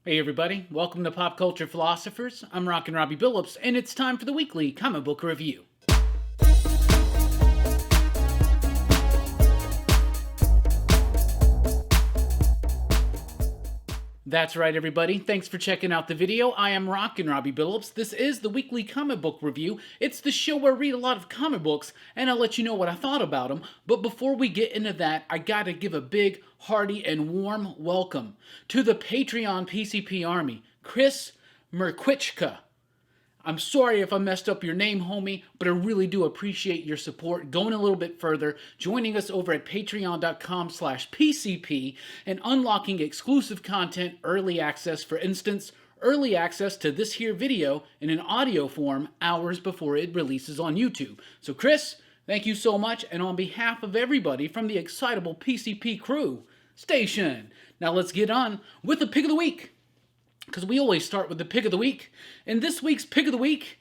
Hey everybody, welcome to Pop Culture Philosophers. I'm Rockin' Robbie Billups, and it's time for the weekly comic book review. That's right, everybody. Thanks for checking out the video. I am Rockin' Robbie Billups. This is the weekly comic book review. It's the show where I read a lot of comic books, and I'll let you know what I thought about them. But before we get into that, I gotta give a big, hearty, and warm welcome to the Patreon PCP Army, Chris Merkwichka. I'm sorry if I messed up your name, homie, but I really do appreciate your support. Going a little bit further, joining us over at patreon.com/PCP and unlocking exclusive content, early access, for instance, early access to this here video in an audio form hours before it releases on YouTube. So Chris, thank you so much, and on behalf of everybody from the excitable PCP crew, station. Now let's get on with the pick of the week, because we always start with the pick of the week. And this week's pick of the week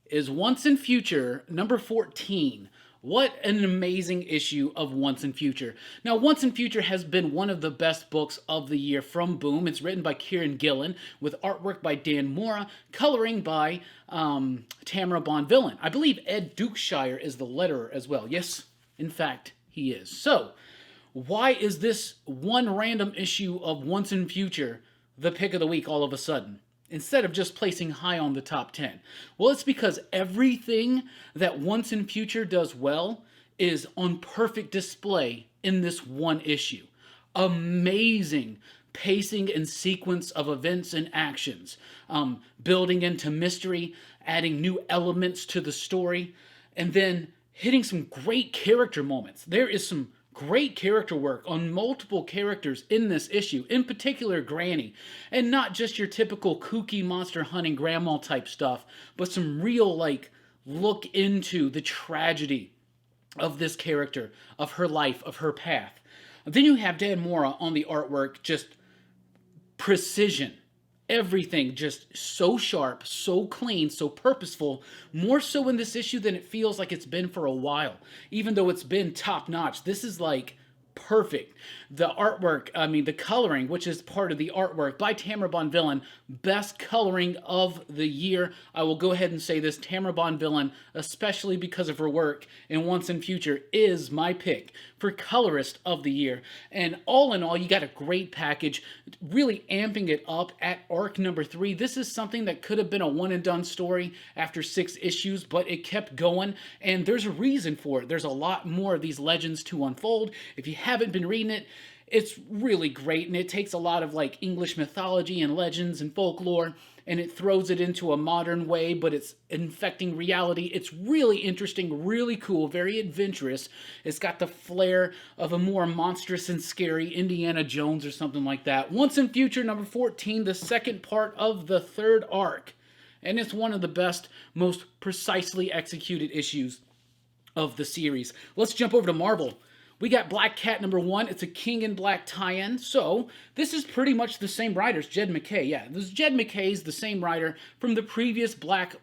is Once and Future, number 14. What an amazing issue of Once and Future. Now, Once and Future has been one of the best books of the year from Boom. It's written by Kieran Gillen, with artwork by Dan Mora, coloring by Tamara Bonvillain. I believe Ed Dukeshire is the letterer as well. Yes, in fact, he is. So, why is this one random issue of Once and Future the pick of the week all of a sudden, instead of just placing high on the top 10? Well, it's because everything that Once and Future does well is on perfect display in this one issue. Amazing pacing and sequence of events and actions, building into mystery, adding new elements to the story, and then hitting some great character moments. There is some great character work on multiple characters in this issue, in particular Granny, and not just your typical kooky monster hunting grandma type stuff, but some real, look into the tragedy of this character, of her life, of her path. Then you have Dan Mora on the artwork, just precision. Everything just so sharp, so clean, so purposeful, more so in this issue than it feels like it's been for a while. Even though it's been top-notch, this is perfect. The artwork, the coloring, which is part of the artwork by Tamara Bonvillain, best coloring of the year. I will go ahead and say this, Tamara Bonvillain, especially because of her work in Once and Future, is my pick for colorist of the year. And all in all, you got a great package, really amping it up at arc number 3. This is something that could have been a one-and-done story after 6 issues, but it kept going, and there's a reason for it. There's a lot more of these legends to unfold. If you haven't been reading it, it's really great, and it takes a lot of English mythology and legends and folklore, and it throws it into a modern way, but it's infecting reality. It's really interesting, really cool, very adventurous. It's got the flair of a more monstrous and scary Indiana Jones or something like that. Once and Future number 14, the second part of the third arc, and it's one of the best, most precisely executed issues of the series. Let's jump over to Marvel. We got Black Cat number 1. It's a King in Black tie-in. So, this is pretty much the same writers, Jed MacKay. Yeah, this Jed MacKay's the same writer from the previous Black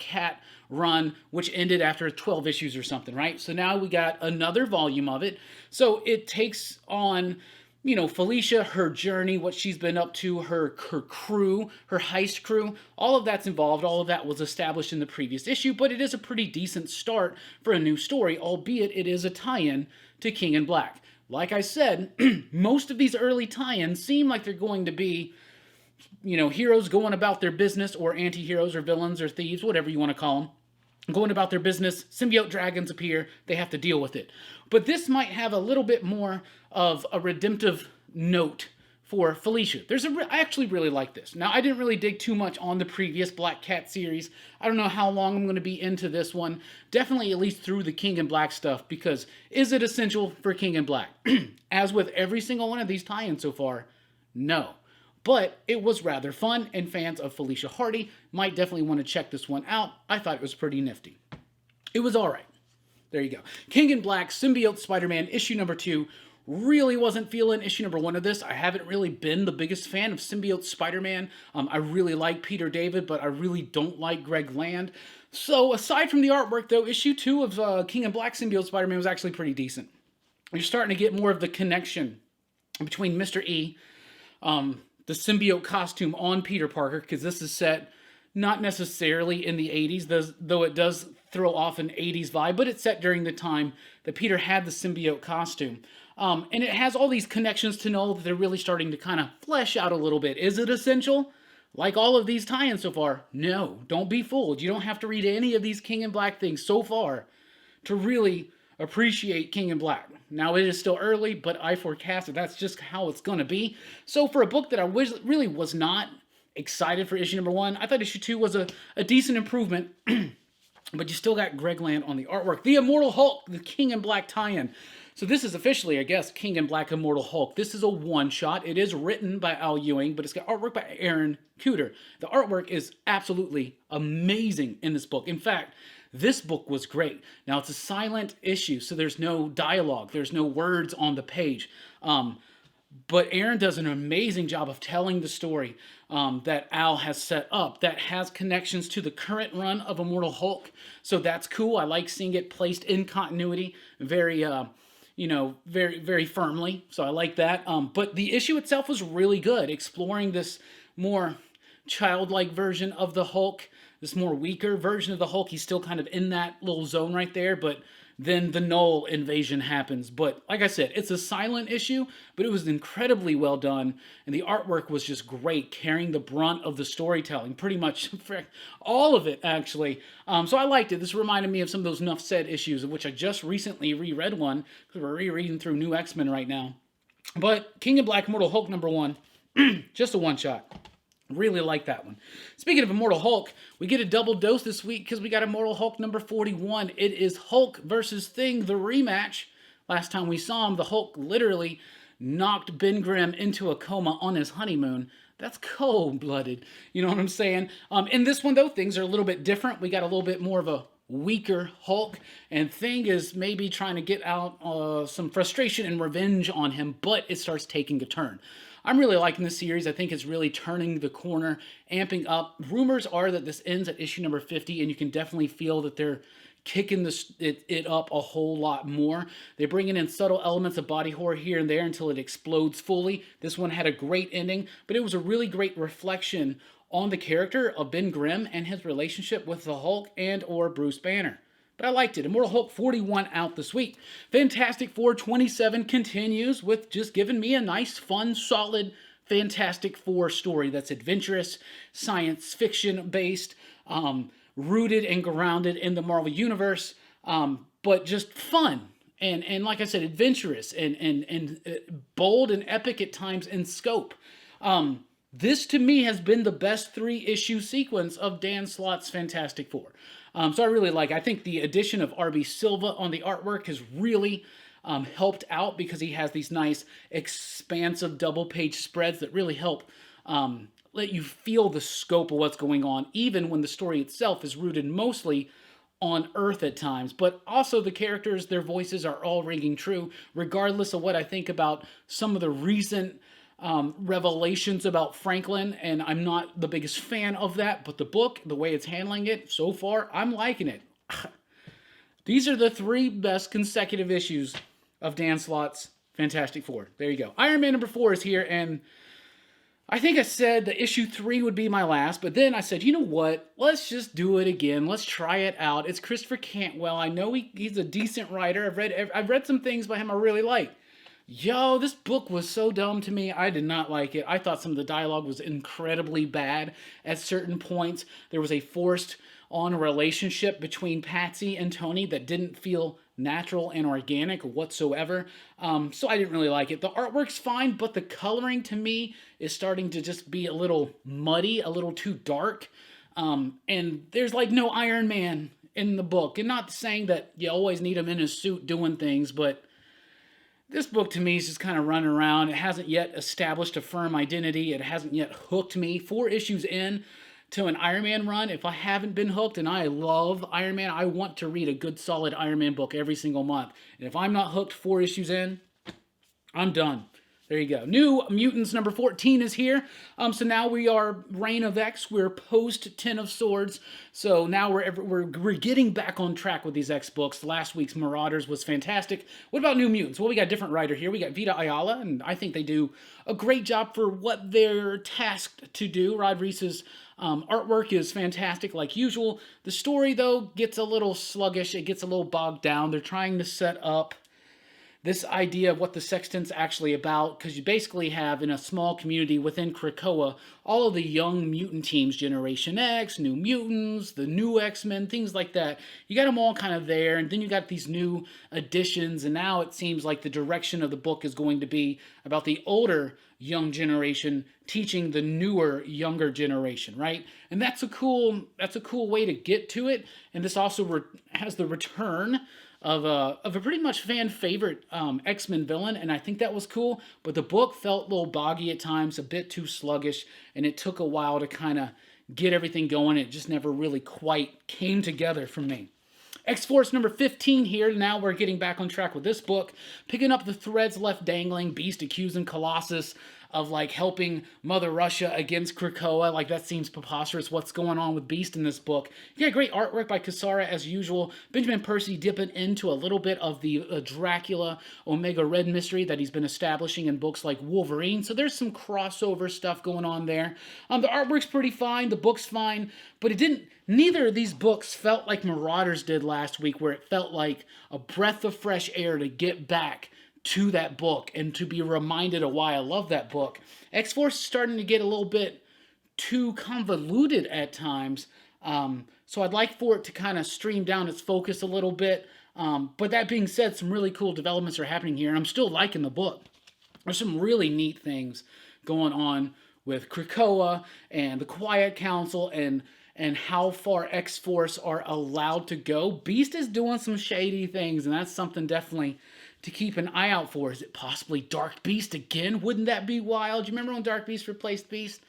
Cat run, which ended after 12 issues or something, right? So now we got another volume of it. So it takes on, Felicia, her journey, what she's been up to, her crew, her heist crew, all of that's involved. All of that was established in the previous issue, but it is a pretty decent start for a new story, albeit it is a tie-in to King in Black. Like I said, most of these early tie-ins seem like they're going to be, heroes going about their business, or anti-heroes or villains or thieves, whatever you want to call them, going about their business. Symbiote dragons appear, they have to deal with it. But this might have a little bit more of a redemptive note for Felicia. I actually really like this. Now, I didn't really dig too much on the previous Black Cat series. I don't know how long I'm going to be into this one. Definitely at least through the King in Black stuff, because is it essential for King in Black? As with every single one of these tie-ins so far, no. But it was rather fun, and fans of Felicia Hardy might definitely want to check this one out. I thought it was pretty nifty. It was alright. There you go. King in Black, Symbiote Spider-Man, issue number 2. Really wasn't feeling issue number 1 of this. I haven't really been the biggest fan of Symbiote Spider-Man. I really like Peter David, but I really don't like Greg Land. So aside from the artwork, though, issue 2 of King in Black Symbiote Spider-Man was actually pretty decent. You're starting to get more of the connection between Mr. E, the the symbiote costume on Peter Parker, because this is set not necessarily in the 80s, though it does throw off an 80s vibe, but it's set during the time that Peter had the symbiote costume. And it has all these connections to know that they're really starting to kind of flesh out a little bit. Is it essential? Like all of these tie-ins so far? No, don't be fooled. You don't have to read any of these King in Black things so far to really appreciate King in Black. Now, it is still early, but I forecast that that's just how it's going to be. So for a book that I really was not excited for issue number 1, I thought issue 2 was a decent improvement. But you still got Greg Land on the artwork. The Immortal Hulk, the King in Black tie-in. So this is officially, I guess, King in Black Immortal Hulk. This is a one-shot. It is written by Al Ewing, but it's got artwork by Aaron Kuder. The artwork is absolutely amazing in this book. In fact, this book was great. Now, it's a silent issue, so there's no dialogue. There's no words on the page. But Aaron does an amazing job of telling the story that Al has set up that has connections to the current run of Immortal Hulk. So that's cool. I like seeing it placed in continuity very, very firmly. So I like that. But the issue itself was really good, exploring this more childlike version of the Hulk, this more weaker version of the Hulk. He's still kind of in that little zone right there, but then the Null invasion happens. But like I said, it's a silent issue, but it was incredibly well done, and the artwork was just great, carrying the brunt of the storytelling, pretty much all of it, actually. So I liked it. This reminded me of some of those Nuff Said issues, of which I just recently reread one, because we're rereading through New X-Men right now. But King in Black Immortal Hulk number 1, just a one-shot. Really like that one. Speaking of Immortal Hulk, we get a double dose this week because we got Immortal Hulk number 41. It is Hulk versus Thing, the rematch. Last time we saw him, the Hulk literally knocked Ben Grimm into a coma on his honeymoon. That's cold-blooded. You know what I'm saying? In this one, though, things are a little bit different. We got a little bit more of a weaker Hulk, and Thing is maybe trying to get out some frustration and revenge on him, but it starts taking a turn. I'm really liking this series. I think it's really turning the corner, amping up. Rumors are that this ends at issue number 50, and you can definitely feel that they're kicking it up a whole lot more. They're bringing in subtle elements of body horror here and there until it explodes fully. This one had a great ending, but it was a really great reflection on the character of Ben Grimm and his relationship with the Hulk and or Bruce Banner. But I liked it. Immortal Hulk 41 out this week. Fantastic Four 27 continues with just giving me a nice, fun, solid Fantastic Four story that's adventurous, science fiction based, rooted and grounded in the Marvel Universe, but just fun. And like I said, adventurous and bold and epic at times in scope. This, to me, has been the best 3-issue sequence of Dan Slott's Fantastic Four. So I really like it. I think the addition of R.B. Silva on the artwork has really helped out because he has these nice, expansive double-page spreads that really help let you feel the scope of what's going on, even when the story itself is rooted mostly on Earth at times. But also the characters, their voices are all ringing true, regardless of what I think about some of the recent revelations about Franklin, and I'm not the biggest fan of that, but the book, the way it's handling it so far, I'm liking it. These are the 3 best consecutive issues of Dan Slott's Fantastic Four. There you go. Iron Man number 4 is here, and I think I said that issue 3 would be my last, but then I said, you know what? Let's just do it again. Let's try it out. It's Christopher Cantwell. I know he's a decent writer. I've read some things by him I really like. Yo, this book was so dumb to me. I did not like it. I thought some of the dialogue was incredibly bad at certain points. There was a forced-on relationship between Patsy and Tony that didn't feel natural and organic whatsoever. So I didn't really like it. The artwork's fine, but the coloring to me is starting to just be a little muddy, a little too dark. And there's like no Iron Man in the book. And not saying that you always need him in his suit doing things, but this book to me is just kind of running around. It hasn't yet established a firm identity. It hasn't yet hooked me. 4 issues in to an Iron Man run. If I haven't been hooked, and I love Iron Man, I want to read a good solid Iron Man book every single month. And if I'm not hooked 4 issues in, I'm done. There you go. New Mutants number 14 is here. So now we are Reign of X. We're post Ten of Swords. So now we're getting back on track with these X books. Last week's Marauders was fantastic. What about New Mutants? Well, we got a different writer here. We got Vita Ayala, and I think they do a great job for what they're tasked to do. Rod Reese's artwork is fantastic like usual. The story, though, gets a little sluggish. It gets a little bogged down. They're trying to set up this idea of what the Sextant's actually about, because you basically have, in a small community within Krakoa, all of the young mutant teams, Generation X, New Mutants, the new X-Men, things like that. You got them all kind of there, and then you got these new additions, and now it seems like the direction of the book is going to be about the older young generation teaching the newer, younger generation, right? And that's a cool way to get to it, and this also has the return of a pretty much fan favorite X-Men villain, and I think that was cool, but the book felt a little boggy at times, a bit too sluggish, and it took a while to kind of get everything going. It just never really quite came together for me. X-Force number 15 here. Now we're getting back on track with this book, picking up the threads left dangling. Beast accusing Colossus of like helping Mother Russia against Krakoa. Like, that seems preposterous. What's going on with Beast in this book? Yeah, great artwork by Cassara as usual. Benjamin Percy dipping into a little bit of the Dracula Omega Red mystery that he's been establishing in books like Wolverine. So there's some crossover stuff going on there. The artwork's pretty fine. The book's fine. But neither of these books felt like Marauders did last week, where it felt like a breath of fresh air to get back to that book and to be reminded of why I love that book. X-Force is starting to get a little bit too convoluted at times, so I'd like for it to kind of stream down its focus a little bit. But that being said, some really cool developments are happening here, and I'm still liking the book. There's some really neat things going on with Krakoa and the Quiet Council and how far X-Force are allowed to go. Beast is doing some shady things, and that's something definitely to keep an eye out for. Is it possibly Dark Beast again? Wouldn't that be wild? You remember when Dark Beast replaced Beast?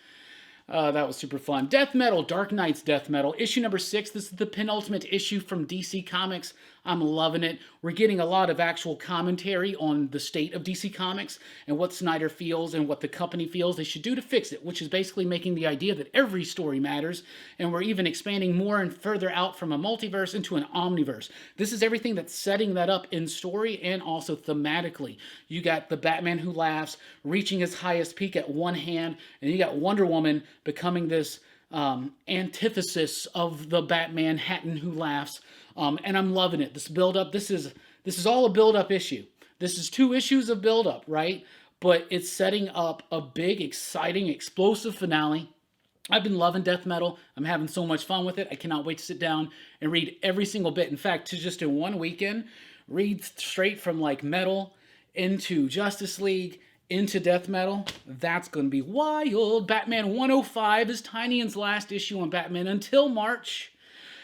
That was super fun. Death Metal, Dark Knight's Death Metal, issue number 6. This is the penultimate issue from DC Comics. I'm loving it. We're getting a lot of actual commentary on the state of DC Comics and what Snyder feels and what the company feels they should do to fix it, which is basically making the idea that every story matters, and we're even expanding more and further out from a multiverse into an omniverse. This is everything that's setting that up in story and also thematically. You got the Batman Who Laughs reaching his highest peak at one hand, and you got Wonder Woman becoming this antithesis of the Batman Hatton Who Laughs. And I'm loving it. This build-up, this is all a build-up issue. This is 2 issues of build-up, right? But it's setting up a big, exciting, explosive finale. I've been loving Death Metal. I'm having so much fun with it. I cannot wait to sit down and read every single bit. In fact, to just in one weekend, read straight from like Metal into Justice League into Death Metal. That's going to be wild. Batman 105 is Tynian's last issue on Batman until March.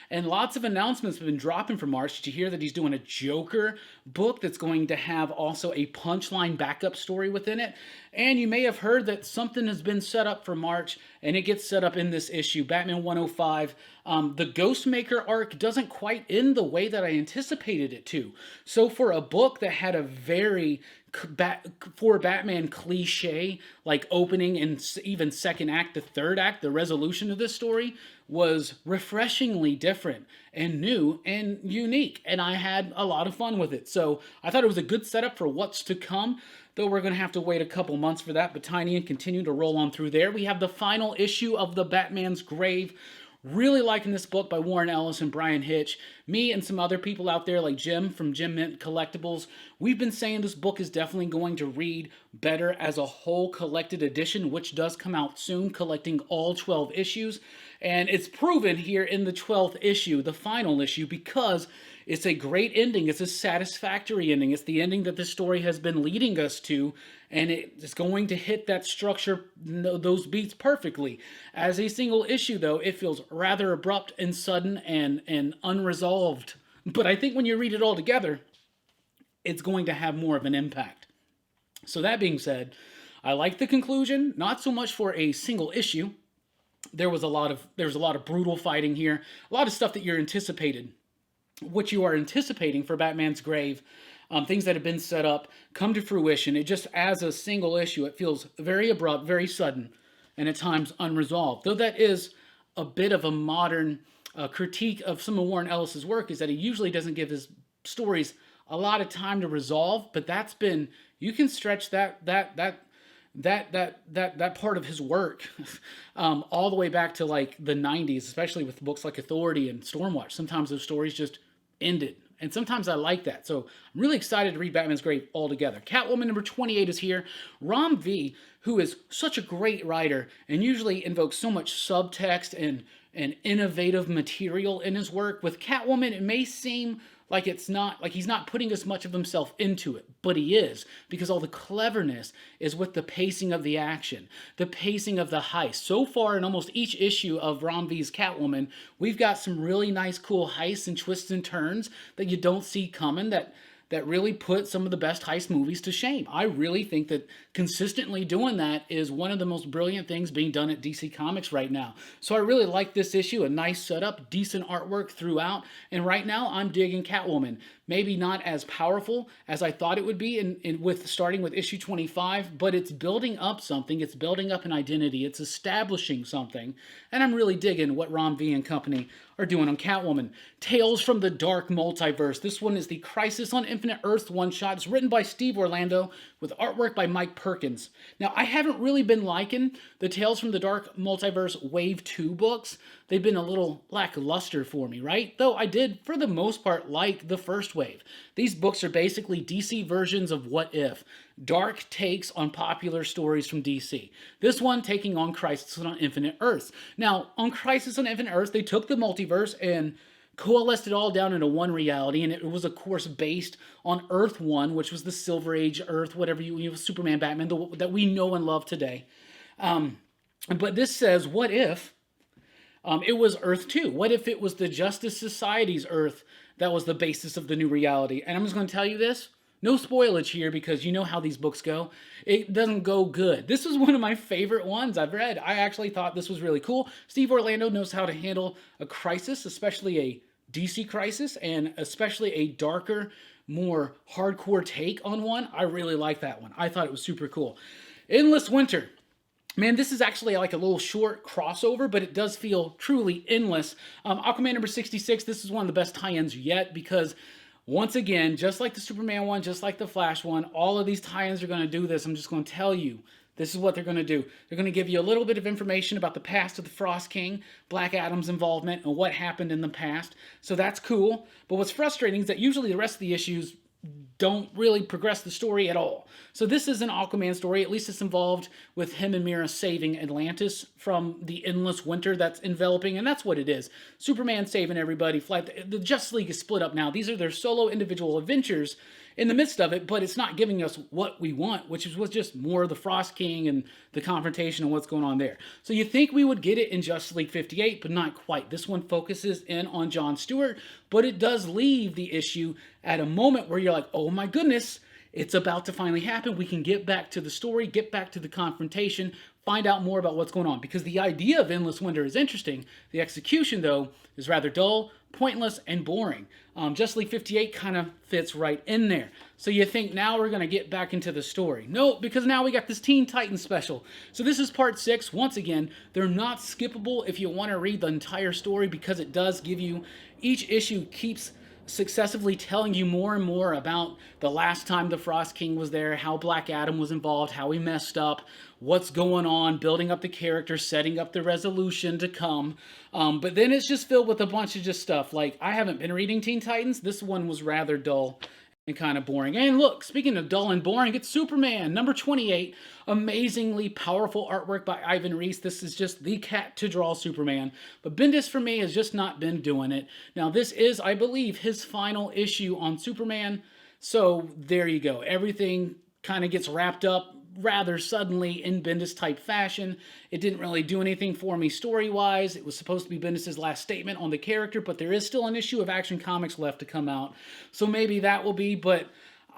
And lots of announcements have been dropping for March. Did you hear that he's doing a Joker book that's going to have also a Punchline backup story within it? And you may have heard that something has been set up for March, and it gets set up in this issue, Batman 105. The Ghostmaker arc doesn't quite end the way that I anticipated it to. So for a book that had a very for Batman cliche, like opening and even second act, the third act, the resolution of this story was refreshingly different and new and unique, and I had a lot of fun with it. So I thought it was a good setup for what's to come, though we're going to have to wait a couple months for that, but Tynian continued to roll on through there. We have the final issue of The Batman's Grave. Really liking this book by Warren Ellis and Brian Hitch. Me and some other people out there like Jim from Jim Mint Collectibles, we've been saying this book is definitely going to read better as a whole collected edition, which does come out soon, collecting all 12 issues. And it's proven here in the 12th issue, the final issue, because it's a great ending. It's a satisfactory ending. It's the ending that the story has been leading us to, and it's going to hit that structure, those beats perfectly. As a single issue, though, it feels rather abrupt and sudden and unresolved. But I think when you read it all together, it's going to have more of an impact. So that being said, I like the conclusion, not so much for a single issue. There was a lot of brutal fighting here, a lot of stuff that you're anticipated. What you are anticipating for Batman's Grave, things that have been set up come to fruition. It just, as a single issue, it feels very abrupt, very sudden, and at times unresolved. Though that is a bit of a modern critique of some of Warren Ellis's work, is that he usually doesn't give his stories a lot of time to resolve, but that's been, you can stretch that part of his work all the way back to like the 90s, especially with books like Authority and Stormwatch. Sometimes those stories just ended. And sometimes I like that. So I'm really excited to read Batman's Grave altogether. Catwoman number 28 is here. Rom V, who is such a great writer and usually invokes so much subtext and innovative material in his work. With Catwoman, it may seem like it's not, like he's not putting as much of himself into it, but he is, because all the cleverness is with the pacing of the action, the pacing of the heist. So far in almost each issue of Rom V's Catwoman, we've got some really nice, cool heists and twists and turns that you don't see coming, that really put some of the best heist movies to shame. I really think that consistently doing that is one of the most brilliant things being done at DC Comics right now. So I really like this issue, a nice setup, decent artwork throughout, and right now I'm digging Catwoman. Maybe not as powerful as I thought it would be with starting with issue 25, but it's building up something, it's building up an identity, it's establishing something, and I'm really digging what Rom V and company are doing on Catwoman. Tales from the Dark Multiverse. This one is the Crisis on Infinite Earths one-shot. It's written by Steve Orlando with artwork by Mike Perkins. Now, I haven't really been liking the Tales from the Dark Multiverse Wave 2 books. They've been a little lackluster for me, right? Though I did, for the most part, like the first wave. These books are basically DC versions of What If. Dark takes on popular stories from DC. This one taking on Crisis on Infinite Earths. Now, on Crisis on Infinite Earths, they took the multiverse and coalesced it all down into one reality, and it was, of course, based on Earth 1, which was the Silver Age Earth, whatever you Superman, Batman, that we know and love today. But this says, what if it was Earth 2? What if it was the Justice Society's Earth that was the basis of the new reality? And I'm just going to tell you this. No spoilage here, because you know how these books go. It doesn't go good. This was one of my favorite ones I've read. I actually thought this was really cool. Steve Orlando knows how to handle a crisis, especially a DC crisis, and especially a darker, more hardcore take on one. I really like that one. I thought it was super cool. Endless Winter. Man, this is actually like a little short crossover, but it does feel truly endless. Aquaman number 66, this is one of the best tie-ins yet, because once again, just like the Superman one, just like the Flash one, all of these tie-ins are going to do this. I'm just going to tell you, this is what they're going to do. They're going to give you a little bit of information about the past of the Frost King, Black Adam's involvement, and what happened in the past. So that's cool. But what's frustrating is that usually the rest of the issues don't really progress the story at all. So this is an Aquaman story. At least it's involved with him and Mira saving Atlantis from the endless winter that's enveloping, and that's what it is. Superman saving everybody. The Justice League is split up now. These are their solo individual adventures in the midst of it, but it's not giving us what we want, which was just more of the Frost King and the confrontation and what's going on there. So you think we would get it in Justice League 58, but not quite. This one focuses in on John Stewart, but it does leave the issue at a moment where you're like, oh my goodness, it's about to finally happen. We can get back to the story, get back to the confrontation, find out more about what's going on. Because the idea of Endless Winter is interesting. The execution, though, is rather dull, pointless, and boring. Justice League 58 kind of fits right in there. So you think now we're going to get back into the story. No, because now we got this Teen Titans special. So this is part 6. Once again, they're not skippable if you want to read the entire story, because it does give you, each issue keeps successively telling you more and more about the last time the Frost King was there, how Black Adam was involved, how he messed up, what's going on, building up the character, setting up the resolution to come. But then it's just filled with a bunch of just stuff. Like, I haven't been reading Teen Titans. This one was rather dull and kind of boring. And look, speaking of dull and boring, it's Superman, number 28. Amazingly powerful artwork by Ivan Reis. This is just the cat to draw Superman. But Bendis, for me, has just not been doing it. Now, this is, I believe, his final issue on Superman. So, there you go. Everything kind of gets wrapped up rather suddenly in Bendis-type fashion. It didn't really do anything for me story-wise. It was supposed to be Bendis' last statement on the character, but there is still an issue of Action Comics left to come out. So maybe that will be, but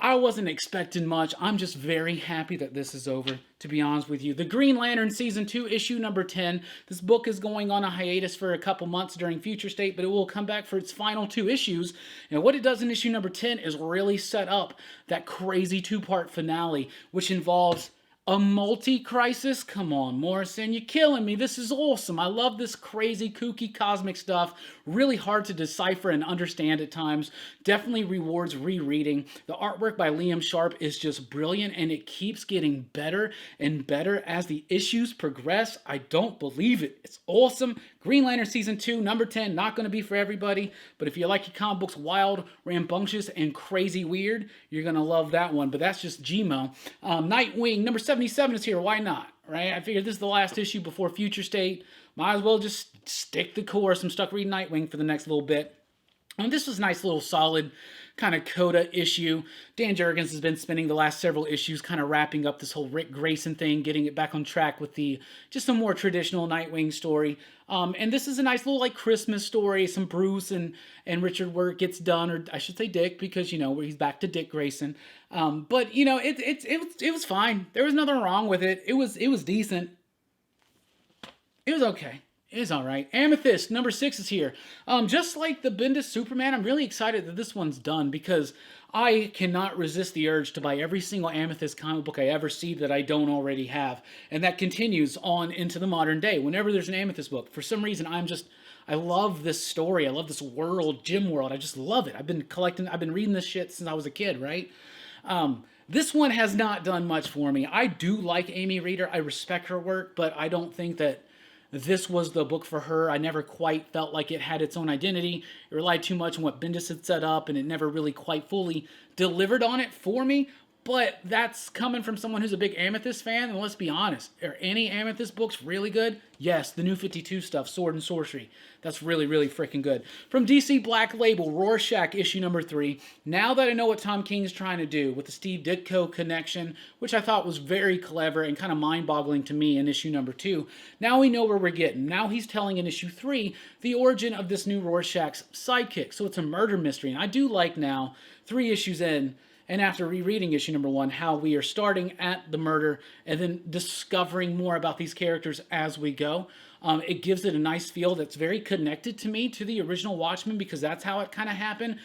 I wasn't expecting much. I'm just very happy that this is over, to be honest with you. The Green Lantern Season 2, issue number 10. This book is going on a hiatus for a couple months during Future State, but it will come back for its final 2 issues. And what it does in issue number 10 is really set up that crazy 2-part finale, which involves a multi-crisis? Come on, Morrison, you're killing me. This is awesome. I love this crazy, kooky, cosmic stuff. Really hard to decipher and understand at times. Definitely rewards rereading. The artwork by Liam Sharp is just brilliant, and it keeps getting better and better as the issues progress. I don't believe it. It's awesome. Green Lantern Season 2, number 10, not going to be for everybody, but if you like your comic books wild, rambunctious, and crazy weird, you're going to love that one, but that's just Gmo. Nightwing, number 77 is here. Why not, right? I figured this is the last issue before Future State. Might as well just stick the course. I'm stuck reading Nightwing for the next little bit. And this was a nice little solid kind of coda issue. Dan Jurgens has been spending the last several issues kind of wrapping up this whole Rick Grayson thing, getting it back on track with the just a more traditional Nightwing story. And this is a nice little like Christmas story. Some Bruce and Richard work gets done, or I should say Dick, because you know he's back to Dick Grayson. But you know it was fine. There was nothing wrong with it. It was decent. It was okay. It is all right. Amethyst, number 6 is here. Just like the Bendis Superman, I'm really excited that this one's done because I cannot resist the urge to buy every single Amethyst comic book I ever see that I don't already have. And that continues on into the modern day. Whenever there's an Amethyst book, for some reason, I love this story. I love this world, Gym World. I just love it. I've been reading this shit since I was a kid, right? This one has not done much for me. I do like Amy Reeder. I respect her work, but I don't think that this was the book for her. I never quite felt like it had its own identity. It relied too much on what Bendis had set up, and it never really quite fully delivered on it for me. But that's coming from someone who's a big Amethyst fan, and let's be honest, are any Amethyst books really good? Yes, the New 52 stuff, Sword and Sorcery. That's really, really freaking good. From DC Black Label, Rorschach, issue number 3. Now that I know what Tom King's trying to do with the Steve Ditko connection, which I thought was very clever and kind of mind-boggling to me in issue number 2, now we know where we're getting. Now he's telling in issue 3 the origin of this new Rorschach's sidekick. So it's a murder mystery, and I do like now, 3 issues in, and after rereading issue number 1, how we are starting at the murder and then discovering more about these characters as we go. It gives it a nice feel that's very connected to me, to the original Watchmen, because that's how it kind of happened.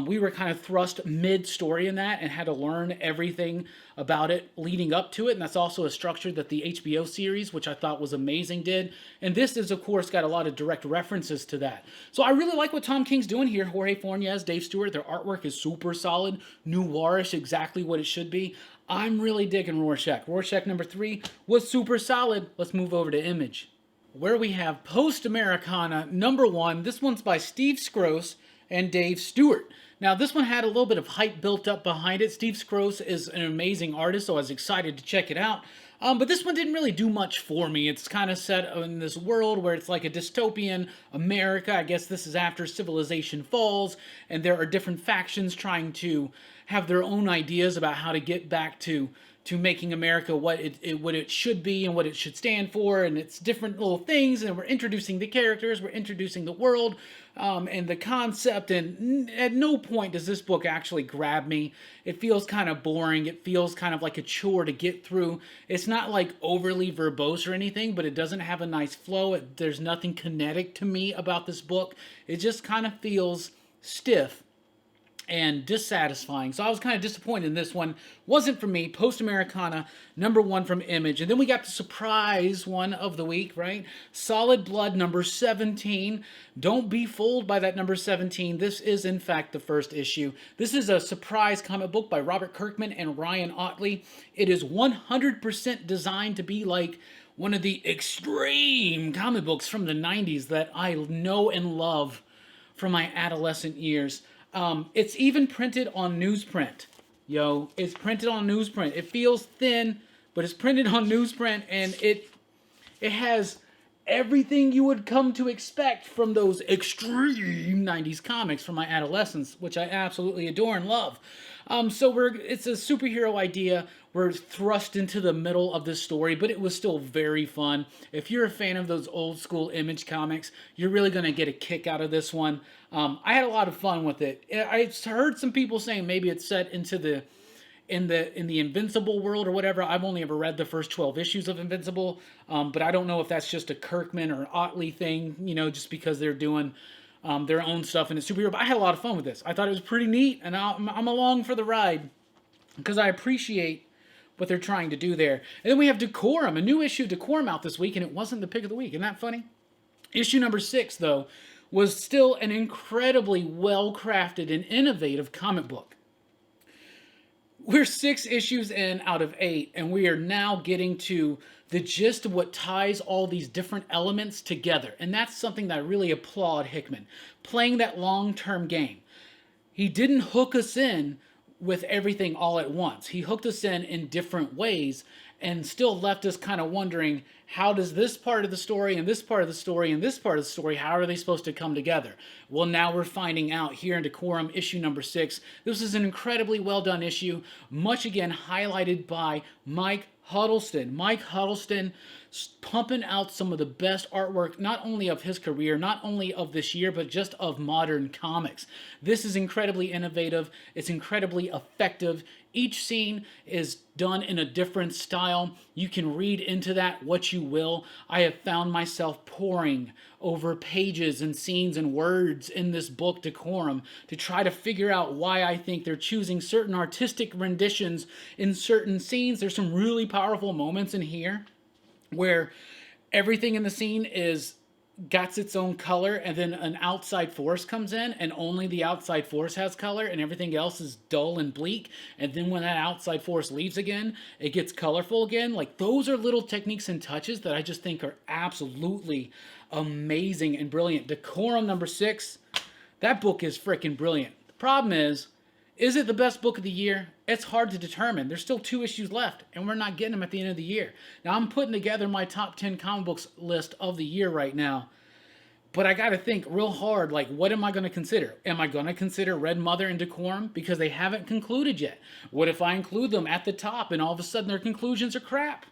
We were kind of thrust mid-story in that and had to learn everything about it leading up to it. And that's also a structure that the HBO series, which I thought was amazing, did. And this is, of course, got a lot of direct references to that. So I really like what Tom King's doing here. Jorge Fornes, Dave Stewart, their artwork is super solid. Noirish, exactly what it should be. I'm really digging Rorschach. Rorschach number 3 was super solid. Let's move over to Image, where we have Post-Americana number 1. This one's by Steve Skroce and Dave Stewart. Now, this one had a little bit of hype built up behind it. Steve Skroce is an amazing artist, so I was excited to check it out. But this one didn't really do much for me. It's kind of set in this world where it's like a dystopian America. I guess this is after civilization falls, and there are different factions trying to have their own ideas about how to get back to making America what it should be and what it should stand for, and it's different little things, and we're introducing the characters, we're introducing the world, and the concept, and at no point does this book actually grab me. It feels kind of boring, it feels kind of like a chore to get through. It's not like overly verbose or anything, but it doesn't have a nice flow. There's nothing kinetic to me about this book. It just kind of feels stiff and dissatisfying. So I was kind of disappointed in this one. Wasn't for me. Post-Americana, number 1 from Image. And then we got the surprise one of the week, right? Solid Blood, number 17. Don't be fooled by that number 17. This is, in fact, the first issue. This is a surprise comic book by Robert Kirkman and Ryan Ottley. It is 100% designed to be like one of the extreme comic books from the 90s that I know and love from my adolescent years. It's even printed on newsprint. Yo, it's printed on newsprint. It feels thin, but it's printed on newsprint, and it has everything you would come to expect from those extreme 90s comics from my adolescence, which I absolutely adore and love. So it's a superhero idea. We're thrust into the middle of this story, but it was still very fun. If you're a fan of those old school Image comics, you're really going to get a kick out of this one. I had a lot of fun with it. I heard some people saying maybe it's set into the in the Invincible world or whatever. I've only ever read the first 12 issues of Invincible, but I don't know if that's just a Kirkman or Otley thing, just because they're doing their own stuff in a superhero. But I had a lot of fun with this. I thought it was pretty neat, and I'm along for the ride because I appreciate what they're trying to do there. And then we have Decorum, a new issue of Decorum out this week, and it wasn't the pick of the week. Isn't that funny? Issue number 6, though, was still an incredibly well-crafted and innovative comic book. We're 6 issues in out of 8, and we are now getting to the gist of what ties all these different elements together. And that's something that I really applaud Hickman, playing that long-term game. He didn't hook us in with everything all at once. He hooked us in different ways and still left us kind of wondering, how does this part of the story and this part of the story and this part of the story, how are they supposed to come together? Well, now we're finding out here in Decorum, issue number 6. This is an incredibly well done issue, much again highlighted by Mike Huddleston. Mike Huddleston pumping out some of the best artwork, not only of his career, not only of this year, but just of modern comics. This is incredibly innovative. It's incredibly effective. Each scene is done in a different style. You can read into that what you will. I have found myself poring over pages and scenes and words in this book, Decorum, to try to figure out why I think they're choosing certain artistic renditions in certain scenes. There's some really powerful moments in here where everything in the scene is got its own color, and then an outside force comes in and only the outside force has color and everything else is dull and bleak, and then when that outside force leaves again, it gets colorful again. Like, those are little techniques and touches that I just think are absolutely amazing and brilliant. Decorum number 6, that book is freaking brilliant. The problem is it the best book of the year? It's hard to determine. There's still 2 issues left, and we're not getting them at the end of the year. Now, I'm putting together my top 10 comic books list of the year right now, but I got to think real hard, like, what am I going to consider? Am I going to consider Red Mother and Decorum? Because they haven't concluded yet. What if I include them at the top, and all of a sudden their conclusions are crap?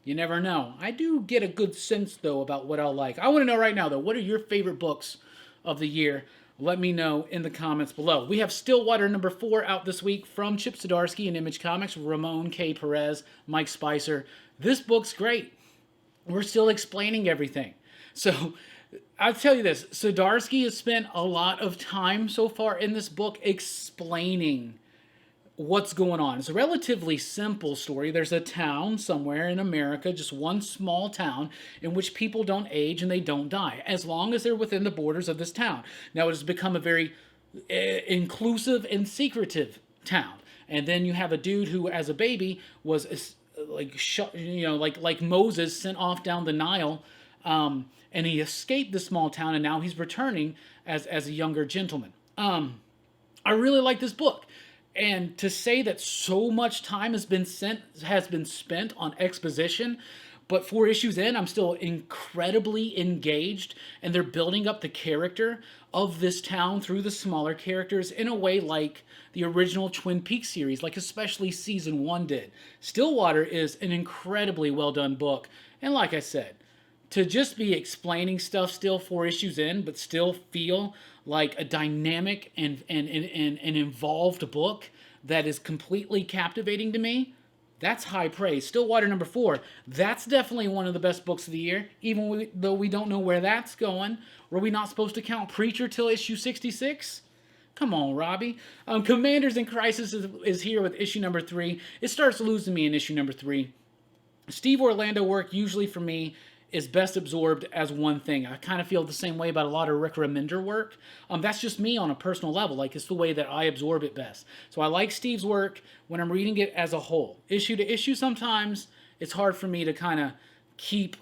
You never know. I do get a good sense, though, about what I'll like. I want to know right now, though, what are your favorite books of the year? Let me know in the comments below. We have Stillwater number 4 out this week from Chip Zdarsky and Image Comics, Ramon K. Perez, Mike Spicer. This book's great. We're still explaining everything. So I'll tell you this. Zdarsky has spent a lot of time so far in this book explaining what's going on. It's a relatively simple story. There's a town somewhere in America, just one small town, in which people don't age and they don't die, as long as they're within the borders of this town. Now, it has become a very inclusive and secretive town. And then you have a dude who, as a baby, was like Moses, sent off down the Nile, and he escaped the small town, and now he's returning as a younger gentleman. I really like this book. And to say that so much time has been spent on exposition, but 4 issues in, I'm still incredibly engaged, and they're building up the character of this town through the smaller characters in a way like the original Twin Peaks series, like especially season 1 did. Stillwater is an incredibly well done book, and like I said, to just be explaining stuff still 4 issues in, but still feel like a dynamic and involved book that is completely captivating to me, that's high praise. Stillwater number 4, that's definitely one of the best books of the year, even though we don't know where that's going. Were we not supposed to count Preacher till issue 66? Come on, Robbie. Commanders in Crisis is here with issue number 3. It starts losing me in issue number 3. Steve Orlando work usually for me is best absorbed as one thing. I kind of feel the same way about a lot of Rick Remender work. That's just me on a personal level. Like, it's the way that I absorb it best. So I like Steve's work when I'm reading it as a whole. Issue to issue, sometimes it's hard for me to kind of keep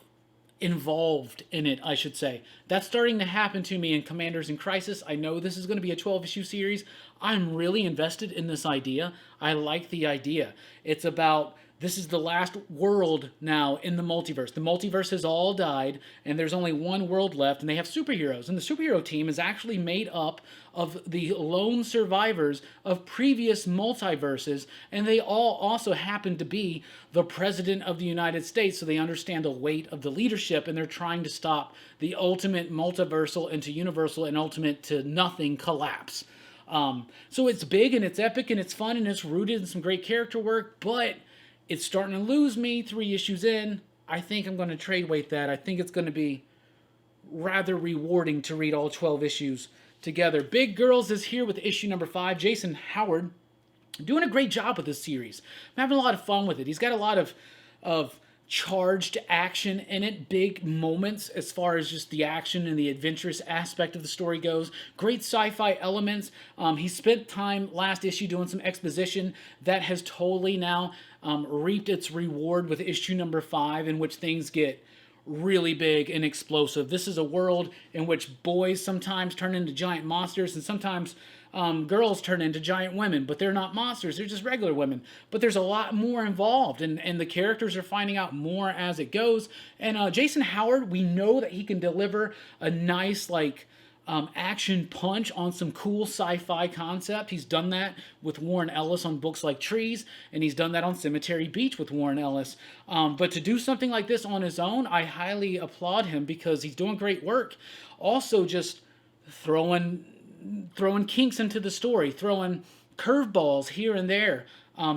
involved in it, I should say. That's starting to happen to me in Commanders in Crisis. I know this is going to be a 12-issue series. I'm really invested in this idea. I like the idea. It's about this is the last world now in the multiverse. The multiverse has all died, and there's only one world left, and they have superheroes. And the superhero team is actually made up of the lone survivors of previous multiverses, and they all also happen to be the President of the United States, so they understand the weight of the leadership, and they're trying to stop the ultimate multiversal into universal and ultimate to nothing collapse. So it's big, and it's epic, and it's fun, and it's rooted in some great character work, but it's starting to lose me 3 issues in. I think I'm going to trade weight that. I think it's going to be rather rewarding to read all 12 issues together. Big Girls is here with issue number 5. Jason Howard doing a great job with this series. I'm having a lot of fun with it. He's got a lot of charged action in it, big moments as far as just the action and the adventurous aspect of the story goes. Great sci-fi elements. He spent time last issue doing some exposition that has totally now reaped its reward with issue number 5, in which things get really big and explosive. This is a world in which boys sometimes turn into giant monsters, and sometimes girls turn into giant women, but they're not monsters, they're just regular women. But there's a lot more involved, and the characters are finding out more as it goes. And Jason Howard, we know that he can deliver a nice, like, action punch on some cool sci-fi concept. He's done that with Warren Ellis on books like Trees, and he's done that on Cemetery Beach with Warren Ellis. But to do something like this on his own, I highly applaud him, because he's doing great work. Also, just throwing kinks into the story, throwing curveballs here and there,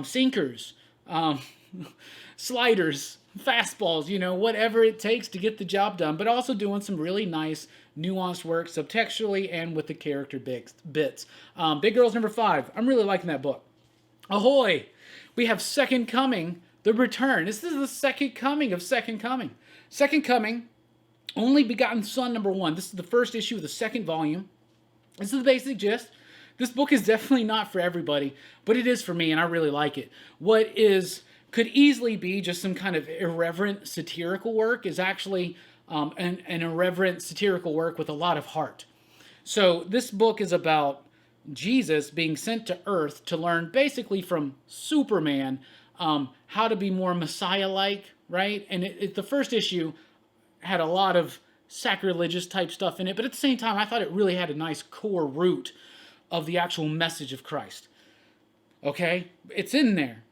sinkers, sliders, fastballs, you know, whatever it takes to get the job done, but also doing some really nice nuanced work subtextually and with the character bits. Big Girls number 5. I'm really liking that book. Ahoy! We have Second Coming, The Return. This is the second coming of Second Coming. Second Coming, Only Begotten Son number 1. This is the first issue of the second volume. This is the basic gist. This book is definitely not for everybody, but it is for me, and I really like it. What could easily be just some kind of irreverent satirical work is actually an irreverent satirical work with a lot of heart. So this book is about Jesus being sent to Earth to learn basically from Superman how to be more Messiah-like, right? And the first issue had a lot of sacrilegious type stuff in it, but at the same time, I thought it really had a nice core root of the actual message of Christ. Okay? It's in there,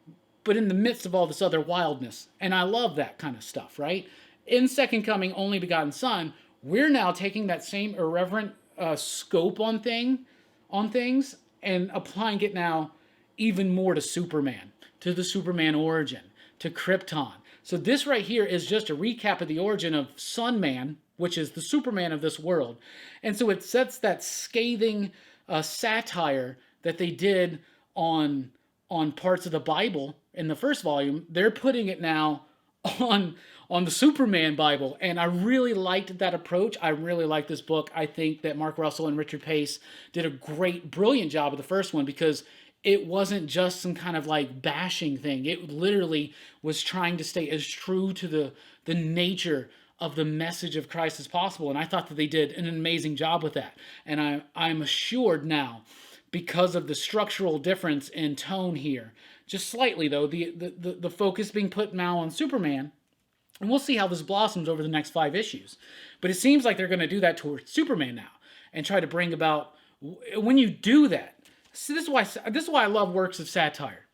but in the midst of all this other wildness. And I love that kind of stuff, right? In Second Coming, Only Begotten Son, we're now taking that same irreverent scope on things and applying it now even more to Superman, to the Superman origin, to Krypton. So this right here is just a recap of the origin of Sunman, which is the Superman of this world. And so it sets that scathing satire that they did on parts of the Bible in the first volume. They're putting it now on the Superman Bible, and I really liked that approach. I really like this book. I think that Mark Russell and Richard Pace did a brilliant job of the first one, because it wasn't just some kind of like bashing thing. It literally was trying to stay as true to the nature of the message of Christ as possible, and I thought that they did an amazing job with that. And I'm assured now, because of the structural difference in tone here, just slightly though, the focus being put now on Superman, and we'll see how this blossoms over the next 5 issues. But it seems like they're going to do that towards Superman now, and try to bring about, when you do that, see, this is why I love works of satire,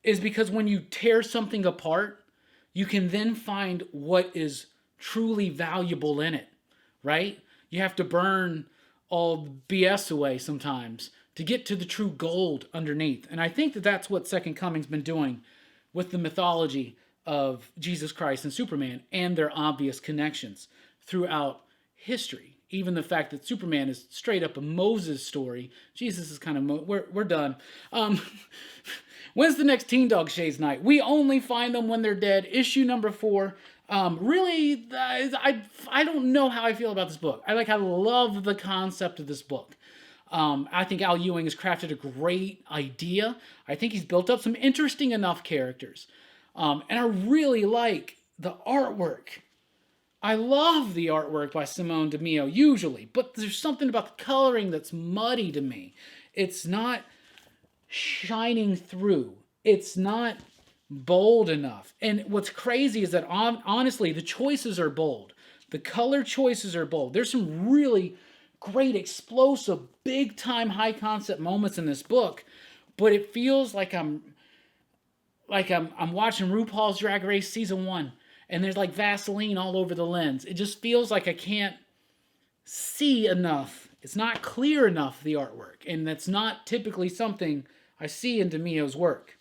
is because when you tear something apart, you can then find what is truly valuable in it, right? You have to burn all BS away sometimes to get to the true gold underneath. And I think that that's what Second Coming's been doing with the mythology of Jesus Christ and Superman and their obvious connections throughout history. Even the fact that Superman is straight up a Moses story. Jesus is kind of, we're done. When's the next Teen Dog Shades night? We only find them when they're dead. Issue number 4. Really, I don't know how I feel about this book. I love the concept of this book. I think Al Ewing has crafted a great idea. I think he's built up some interesting enough characters. And I really like the artwork. I love the artwork by Simone DeMeo, usually, but there's something about the coloring that's muddy to me. It's not shining through. It's not bold enough. And what's crazy is that honestly, the choices are bold. The color choices are bold. There's some really great, explosive, big time, high concept moments in this book, but it feels like I'm watching RuPaul's Drag Race season 1, and there's like Vaseline all over the lens. It just feels like I can't see enough. It's not clear enough, the artwork, and that's not typically something I see in DeMio's work.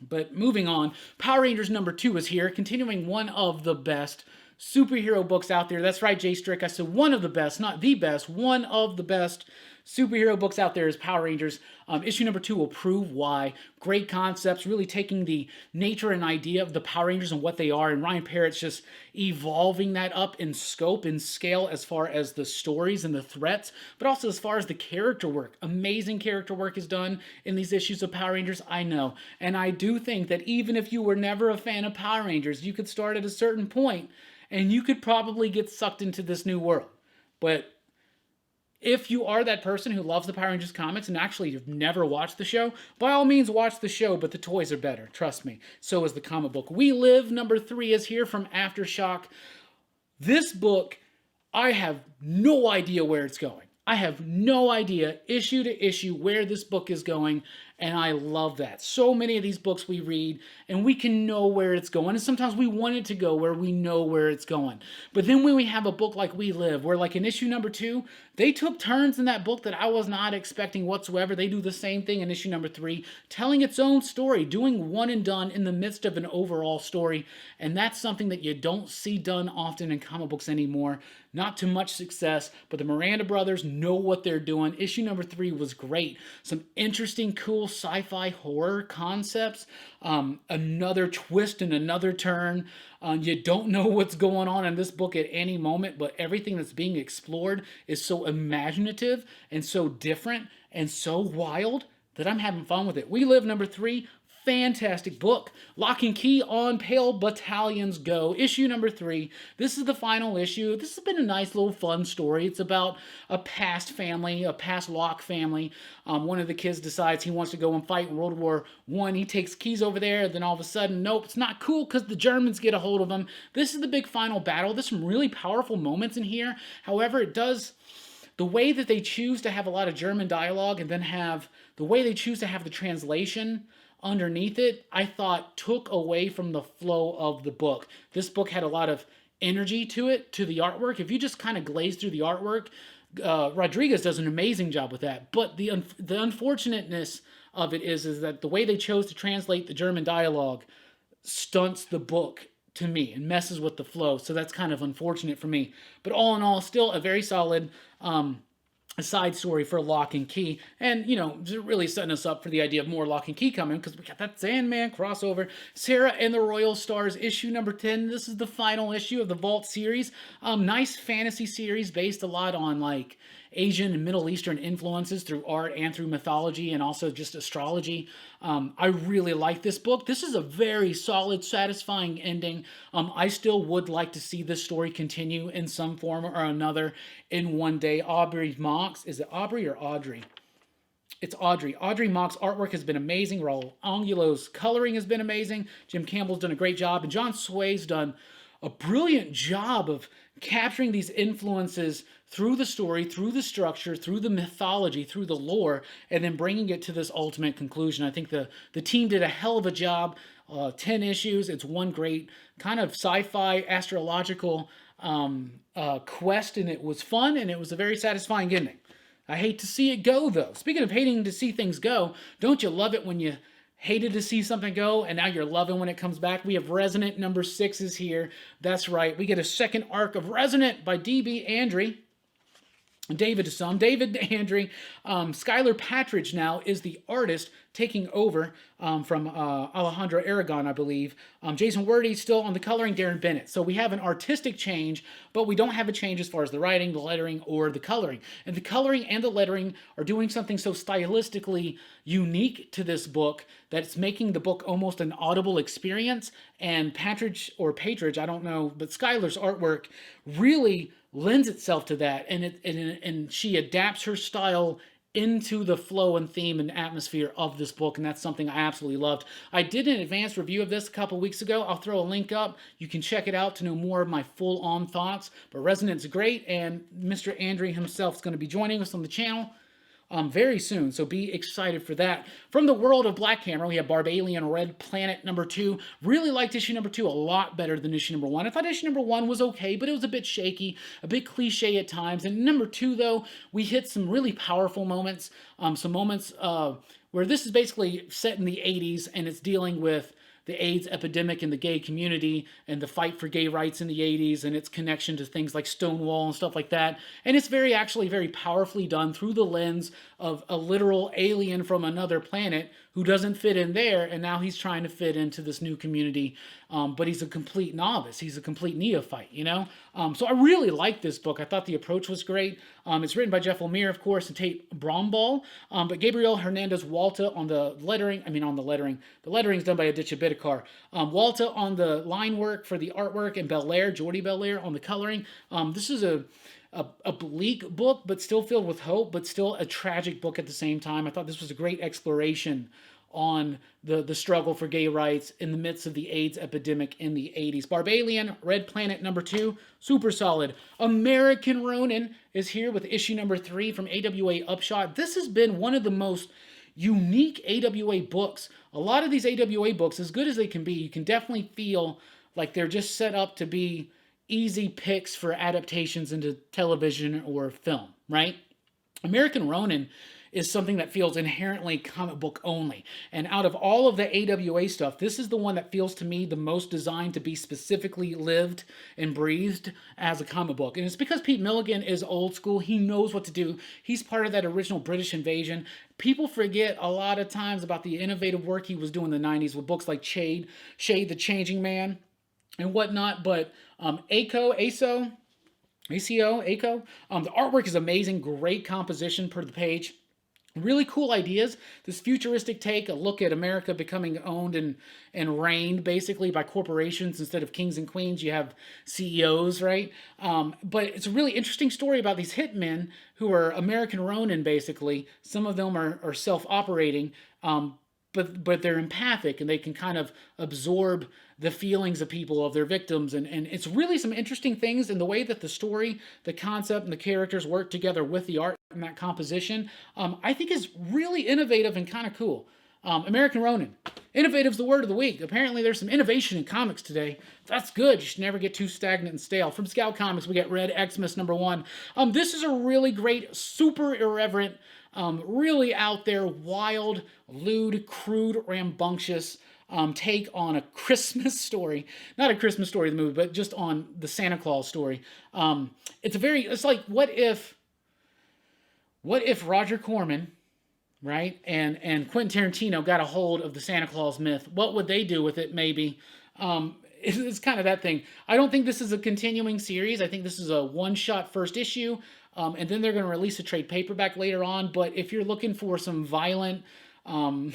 But moving on, Power Rangers #2 is here, continuing one of the best superhero books out there. That's right, Jay Strick. I said one of the best, not the best. One of the best superhero books out there is Power Rangers. Issue #2 will prove why. Great concepts, really taking the nature and idea of the Power Rangers and what they are, and Ryan Parrott's just evolving that up in scope and scale as far as the stories and the threats, but also as far as the character work. Amazing character work is done in these issues of Power Rangers, I know. And I do think that even if you were never a fan of Power Rangers, you could start at a certain point and you could probably get sucked into this new world. But if you are that person who loves the Power Rangers comics and actually you've never watched the show, by all means watch the show, but the toys are better, trust me. So is the comic book. We Live #3 is here from Aftershock. This book, I have no idea where it's going. I have no idea, issue to issue, where this book is going, and I love that. So many of these books we read, and we can know where it's going, and sometimes we want it to go where we know where it's going. But then when we have a book like We Live, where like in issue #2, they took turns in that book that I was not expecting whatsoever. They do the same thing in issue #3, telling its own story, doing one and done in the midst of an overall story, and that's something that you don't see done often in comic books anymore. Not too much success, but the Miranda brothers know what they're doing. Issue #3 was great. Some interesting, cool sci-fi horror concepts. Another twist and another turn. You don't know what's going on in this book at any moment, but everything that's being explored is so imaginative and so different and so wild that I'm having fun with it. We Live #3. Fantastic book. Lock and Key on Pale Battalions Go. Issue #3. This is the final issue. This has been a nice little fun story. It's about a past family, a past Locke family. One of the kids decides he wants to go and fight in World War I. He takes keys over there. Then all of a sudden, nope, it's not cool because the Germans get a hold of him. This is the big final battle. There's some really powerful moments in here. However, it does... The way that they choose to have a lot of German dialogue and then have... The way they choose to have the translation underneath it, I thought took away from the flow of the book. This book had a lot of energy to it, to the artwork. If you just kind of glaze through the artwork, Rodriguez does an amazing job with that. But the unfortunateness of it is that the way they chose to translate the German dialogue stunts the book to me and messes with the flow. So that's kind of unfortunate for me. But all in all, still a very solid a side story for Lock and Key, and you know, really setting us up for the idea of more Lock and Key coming, because we got that Sandman crossover. Sarah and the Royal Stars, issue #10. This is the final issue of the Vault series. Nice fantasy series based a lot on like Asian and Middle Eastern influences through art and through mythology and also just astrology. I really like this book. This is a very solid, satisfying ending. I still would like to see this story continue in some form or another in one day. Aubrey Mox, is it Aubrey or Audrey? It's Audrey. Audrey Mock's artwork has been amazing. Raul Angulo's coloring has been amazing. Jim Campbell's done a great job. And John Sway's done a brilliant job of capturing these influences through the story, through the structure, through the mythology, through the lore, and then bringing it to this ultimate conclusion. I think the team did a hell of a job. 10 issues. It's one great kind of sci-fi astrological quest, and it was fun, and it was a very satisfying ending. I hate to see it go, though. Speaking of hating to see things go, don't you love it when you hated to see something go, and now you're loving when it comes back? We have Resonant #6 is here. That's right. We get a second arc of Resonant by D.B. Andre. David Andre. Skylar Patridge now is the artist taking over from Alejandro Aragon, I believe. Jason Wordy still on the coloring, Darren Bennett. So we have an artistic change, but we don't have a change as far as the writing, the lettering, or the coloring. And the coloring and the lettering are doing something so stylistically unique to this book that it's making the book almost an audible experience. And Patridge, I don't know, but Skylar's artwork really lends itself to that, and she adapts her style into the flow and theme and atmosphere of this book, and that's something I absolutely loved. I did an advanced review of this a couple weeks ago. I'll throw a link up. You can check it out to know more of my full-on thoughts. But Resonance is great, and Mr. Andre himself is going to be joining us on the channel very soon, so be excited for that. From the world of Black Hammer, we have Barbalian Red Planet #2. Really liked issue #2 a lot better than issue #1. I thought issue #1 was okay, but it was a bit shaky, a bit cliche at times. And #2, though, we hit some really powerful moments, some moments where this is basically set in the 80s, and it's dealing with the AIDS epidemic in the gay community and the fight for gay rights in the 80s and its connection to things like Stonewall and stuff like that. And it's actually very powerfully done through the lens of a literal alien from another planet who doesn't fit in there, and now he's trying to fit into this new community, but he's a complete novice. He's a complete neophyte, you know? So I really liked this book. I thought the approach was great. It's written by Jeff Lemire, of course, and Tate Bromball, but Gabriel Hernandez Walta on the lettering. The lettering is done by Aditya Bidikar. Walta on the line work for the artwork, and Jordi Belair on the coloring. This is a bleak book, but still filled with hope, but still a tragic book at the same time. I thought this was a great exploration on the struggle for gay rights in the midst of the AIDS epidemic in the 80s. Barbalian Red Planet #2, super solid. American Ronin is here with issue #3 from AWA Upshot. This has been one of the most unique AWA books. A lot of these AWA books, as good as they can be, you can definitely feel like they're just set up to be easy picks for adaptations into television or film, right? American Ronin is something that feels inherently comic book only. And out of all of the AWA stuff, this is the one that feels to me the most designed to be specifically lived and breathed as a comic book. And it's because Pete Milligan is old school. He knows what to do. He's part of that original British invasion. People forget a lot of times about the innovative work he was doing in the 90s with books like Shade the Changing Man, and whatnot. But ACO, the artwork is amazing. Great composition per the page. Really cool ideas. This futuristic take, a look at America becoming owned and reigned basically by corporations instead of kings and queens. You have CEOs, right? But it's a really interesting story about these hitmen who are American Ronin, basically. Some of them are self-operating, but they're empathic, and they can kind of absorb the feelings of people, of their victims, and it's really some interesting things in the way that the story, the concept, and the characters work together with the art and that composition. I think is really innovative and kind of cool. American Ronin. Innovative's the word of the week. Apparently there's some innovation in comics today. That's good. You should never get too stagnant and stale. From Scout Comics, we get Red Xmas #1. This is a really great, super irreverent, really out there, wild, lewd, crude, rambunctious take on a Christmas story. Not a Christmas story, the movie, but just on the Santa Claus story. It's like, what if Roger Corman, right, and Quentin Tarantino got a hold of the Santa Claus myth? What would they do with it, maybe? It's kind of that thing. I don't think this is a continuing series. I think this is a one-shot first issue, and then they're going to release a trade paperback later on. But if you're looking for some violent, and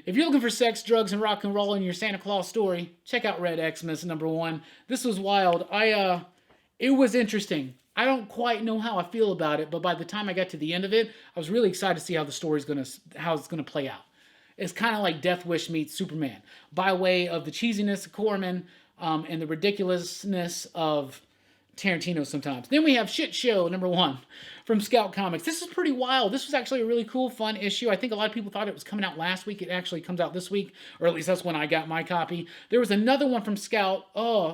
if you're looking for sex, drugs, and rock and roll in your Santa Claus story, check out Red Xmas #1. This was wild. It was interesting. I don't quite know how I feel about it, but by the time I got to the end of it, I was really excited to see how the story's how it's gonna play out. It's kind of like Death Wish meets Superman, by way of the cheesiness of Corman and the ridiculousness of Tarantino sometimes. Then we have Shit Show #1 from Scout Comics. This is pretty wild. This was actually a really cool, fun issue. I think a lot of people thought it was coming out last week. It actually comes out this week, or at least that's when I got my copy. There was another one from Scout.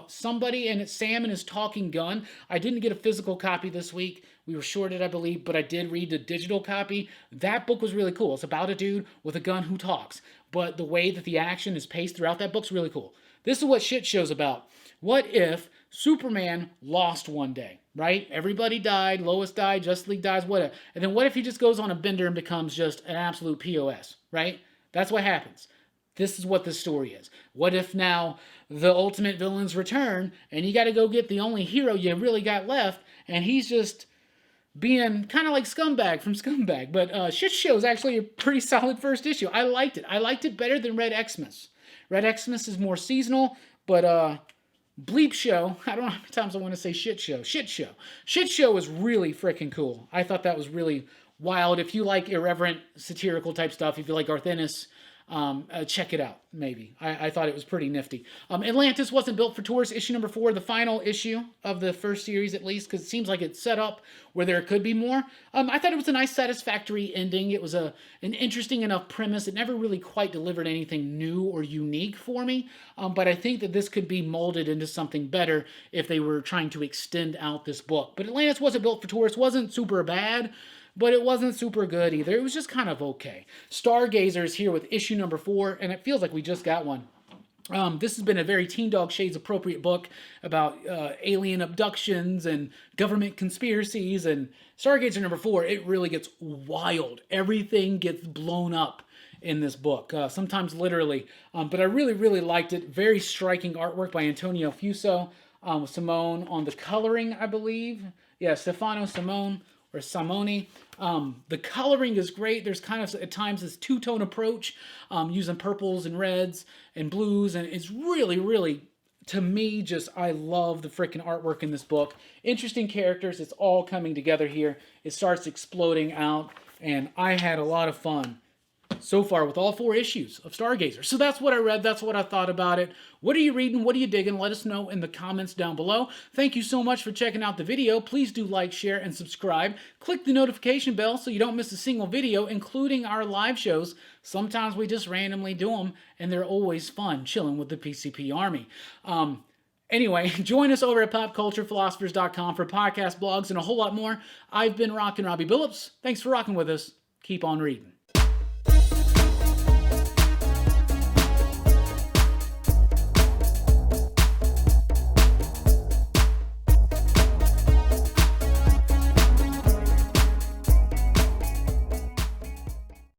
Somebody, and it's Sam and His Talking Gun. I didn't get a physical copy this week. We were shorted, I believe, but I did read the digital copy. That book was really cool. It's about a dude with a gun who talks, but the way that the action is paced throughout that book's really cool. This is what Shit Show's about. What if Superman lost one day, right? Everybody died, Lois died, Justice League dies, whatever. And then what if he just goes on a bender and becomes just an absolute POS, right? That's what happens. This is what this story is. What if now the ultimate villains return, and you got to go get the only hero you really got left, and he's just being kind of like Scumbag from Scumbag. But Shit Show is actually a pretty solid first issue. I liked it. I liked it better than Red Xmas. Red Xmas is more seasonal, but Bleep Show, I don't know how many times I want to say Shit Show. Shit Show is really freaking cool. I thought that was really wild. If you like irreverent, satirical type stuff, if you like Garth Ennis, check it out, maybe. I thought it was pretty nifty. Atlantis wasn't built for tourists, issue number 4, the final issue of the first series, at least, because it seems like it's set up where there could be more. I thought it was a nice, satisfactory ending. It was an interesting enough premise. It never really quite delivered anything new or unique for me, but I think that this could be molded into something better if they were trying to extend out this book. But Atlantis wasn't built for tourists, wasn't super bad, but it wasn't super good either. It was just kind of okay. Stargazer is here with issue number 4, and it feels like we just got one. This has been a very Teen Dog Shades appropriate book about alien abductions and government conspiracies, and Stargazer number 4, it really gets wild. Everything gets blown up in this book, sometimes literally, but I really, really liked it. Very striking artwork by Antonio Fuso, Simone on the coloring, I believe. Yeah, Stefano Simone. Or Simone. The coloring is great. There's kind of, at times, this two-tone approach, using purples and reds and blues, and it's really, really, to me, just, I love the freaking artwork in this book. Interesting characters. It's all coming together here. It starts exploding out, and I had a lot of fun so far with all 4 issues of Stargazer. So that's what I read. That's what I thought about it. What are you reading? What are you digging? Let us know in the comments down below. Thank you so much for checking out the video. Please do like, share, and subscribe. Click the notification bell so you don't miss a single video, including our live shows. Sometimes we just randomly do them, and they're always fun, chilling with the PCP Army. Anyway, join us over at popculturephilosophers.com for podcast blogs and a whole lot more. I've been Rockin' Robbie Billups. Thanks for rocking with us. Keep on reading.